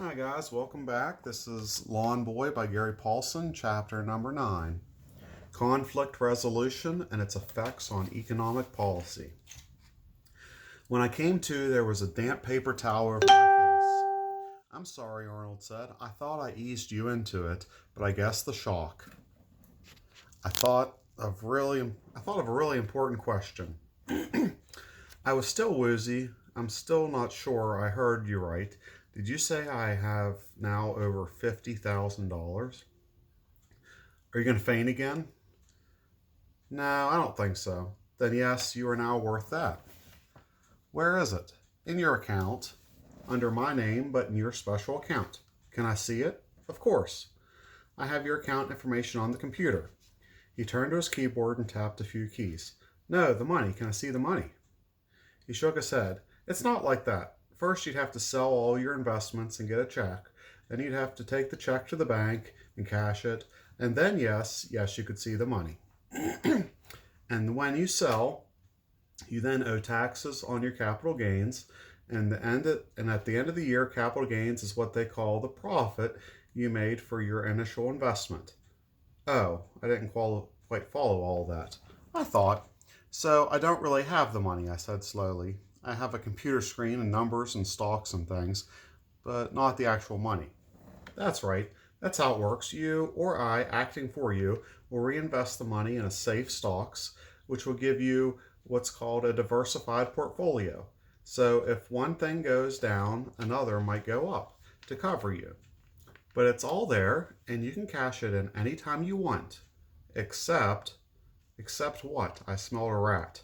Hi guys, welcome back. This is Lawn Boy by Gary Paulson, chapter number 9. Conflict Resolution and its Effects on Economic Policy. When I came to, there was a damp paper towel over my face. I'm sorry, Arnold said. I thought I eased you into it, but I guess the shock. I thought of a really important question. I was still woozy. I'm still not sure I heard you right. Did you say I have now over $50,000? Are you going to faint again? No, I don't think so. Then yes, you are now worth that. Where is it? In your account. Under my name, but in your special account. Can I see it? Of course. I have your account information on the computer. He turned to his keyboard and tapped a few keys. No, the money. Can I see the money? He shook his head. It's not like that. First, you'd have to sell all your investments and get a check. Then you'd have to take the check to the bank and cash it. And then, yes, you could see the money. And when you sell, you then owe taxes on your capital gains. And at the end of the year, capital gains is what they call the profit you made for your initial investment. Oh, I didn't quite follow all that. I thought. So I don't really have the money, I said slowly. I have a computer screen and numbers and stocks and things, but not the actual money. That's right. That's how it works. You or I, acting for you, will reinvest the money in a safe stocks, which will give you what's called a diversified portfolio. So if one thing goes down, another might go up to cover you. But it's all there, and you can cash it in any time you want. Except what? I smelled a rat.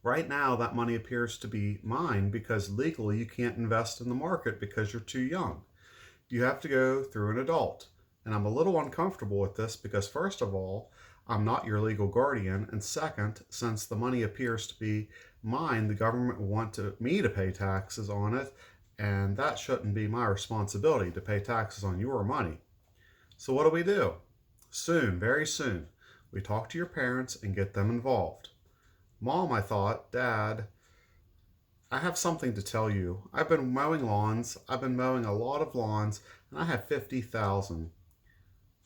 Right now, that money appears to be mine because legally you can't invest in the market because you're too young. You have to go through an adult. And I'm a little uncomfortable with this because, first of all, I'm not your legal guardian. And second, since the money appears to be mine, the government will want me to pay taxes on it. And that shouldn't be my responsibility to pay taxes on your money. So what do? Soon, very soon, we talk to your parents and get them involved. Mom, I thought, Dad, I have something to tell you. I've been mowing lawns. I've been mowing a lot of lawns, and I have 50,000.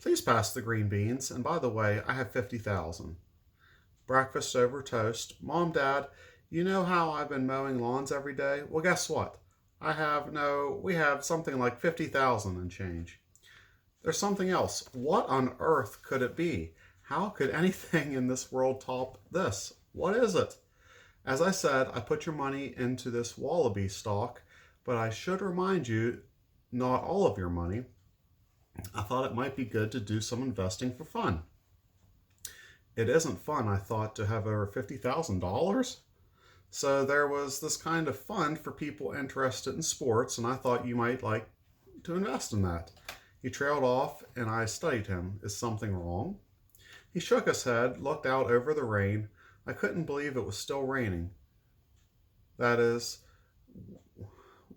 Please pass the green beans. And by the way, I have 50,000. Breakfast over toast. Mom, Dad, you know how I've been mowing lawns every day? Well, guess what? We have something like 50,000 and change. There's something else. What on earth could it be? How could anything in this world top this? What is it? As I said, I put your money into this Wallaby stock, but I should remind you, not all of your money. I thought it might be good to do some investing for fun. It isn't fun, I thought, to have over $50,000. So there was this kind of fund for people interested in sports, and I thought you might like to invest in that. He trailed off, and I studied him. Is something wrong? He shook his head, looked out over the rain. I couldn't believe it was still raining. That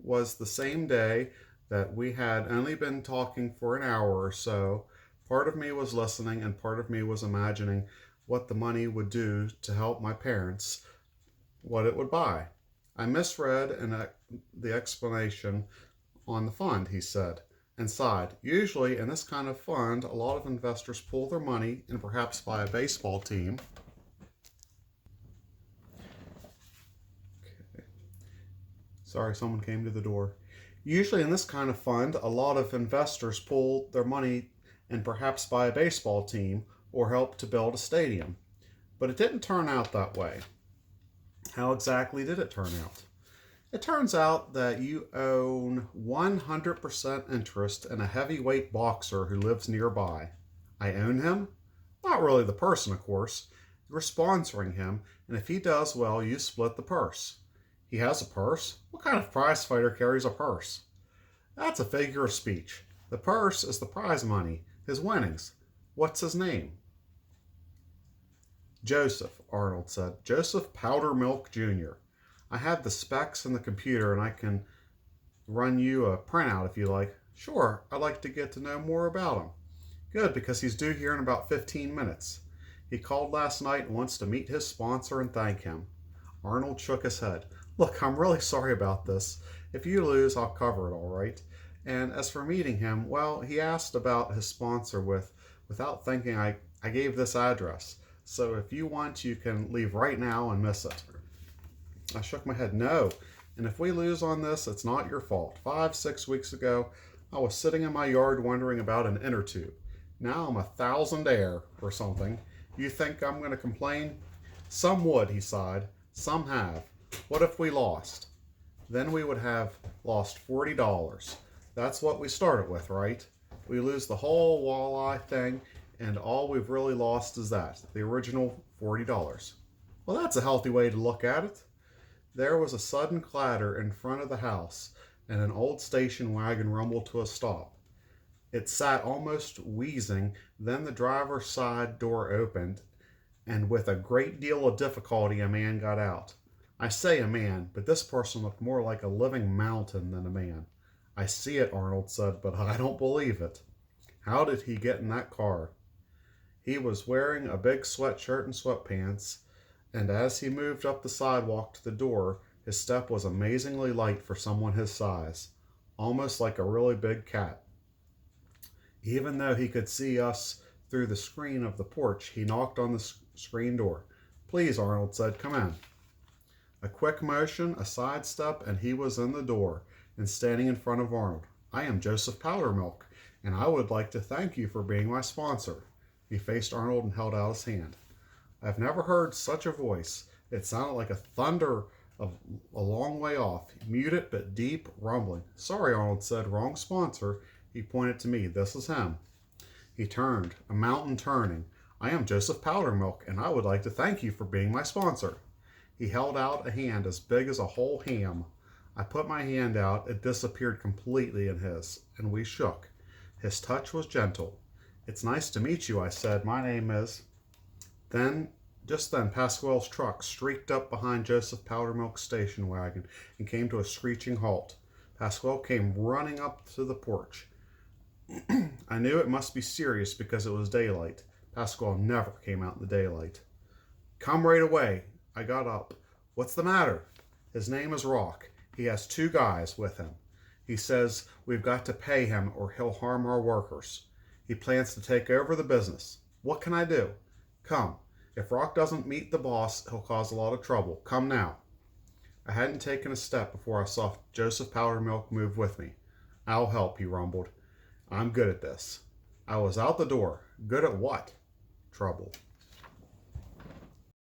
was the same day that we had only been talking for an hour or so. Part of me was listening and part of me was imagining what the money would do to help my parents, what it would buy. I misread the explanation on the fund, he said, and sighed. Usually in this kind of fund, a lot of investors pool their money and perhaps buy a baseball team. Sorry, someone came to the door. Usually in this kind of fund, a lot of investors pool their money and perhaps buy a baseball team or help to build a stadium. But it didn't turn out that way. How exactly did it turn out? It turns out that you own 100% interest in a heavyweight boxer who lives nearby. I own him? Not really the person, of course. You're sponsoring him, and if he does well, you split the purse. He has a purse? What kind of prize fighter carries a purse? That's a figure of speech. The purse is the prize money, his winnings. What's his name? Joseph, Arnold said. Joseph Powdermilk Jr. I have the specs in the computer and I can run you a printout if you like. Sure, I'd like to get to know more about him. Good, because he's due here in about 15 minutes. He called last night and wants to meet his sponsor and thank him. Arnold shook his head. Look, I'm really sorry about this. If you lose, I'll cover it, all right? And as for meeting him, well, he asked about his sponsor without thinking I gave this address. So if you want, you can leave right now and miss it. I shook my head, no. And if we lose on this, it's not your fault. 5-6 weeks ago, I was sitting in my yard wondering about an inner tube. Now I'm 1,000 air or something. You think I'm going to complain? Some would, he sighed. Some have. What if we lost? Then we would have lost $40. That's what we started with, right? We lose the whole walleye thing, and all we've really lost is that, the original $40. Well, that's a healthy way to look at it. There was a sudden clatter in front of the house, and an old station wagon rumbled to a stop. It sat almost wheezing, then the driver's side door opened, and with a great deal of difficulty a man got out. I say a man, but this person looked more like a living mountain than a man. I see it, Arnold said, but I don't believe it. How did he get in that car? He was wearing a big sweatshirt and sweatpants, and as he moved up the sidewalk to the door, his step was amazingly light for someone his size, almost like a really big cat. Even though he could see us through the screen of the porch, he knocked on the screen door. Please, Arnold said, come in. A quick motion, a sidestep, and he was in the door and standing in front of Arnold. I am Joseph Powdermilk, and I would like to thank you for being my sponsor. He faced Arnold and held out his hand. I've never heard such a voice. It sounded like a thunder of a long way off, muted but deep, rumbling. Sorry, Arnold said, wrong sponsor. He pointed to me. This is him. He turned, a mountain turning. I am Joseph Powdermilk, and I would like to thank you for being my sponsor. He held out a hand as big as a whole ham. I put my hand out. It disappeared completely in his, and we shook. His touch was gentle. It's nice to meet you, I said. My name is... Just then, Pasquale's truck streaked up behind Joseph Powdermilk's station wagon and came to a screeching halt. Pasquale came running up to the porch. I knew it must be serious because it was daylight. Pasquale never came out in the daylight. Come right away. I got up. What's the matter? His name is Rock. He has 2 guys with him. He says we've got to pay him or he'll harm our workers. He plans to take over the business. What can I do? Come. If Rock doesn't meet the boss, he'll cause a lot of trouble. Come now. I hadn't taken a step before I saw Joseph Powdermilk move with me. I'll help, he rumbled. I'm good at this. I was out the door. Good at what? Trouble.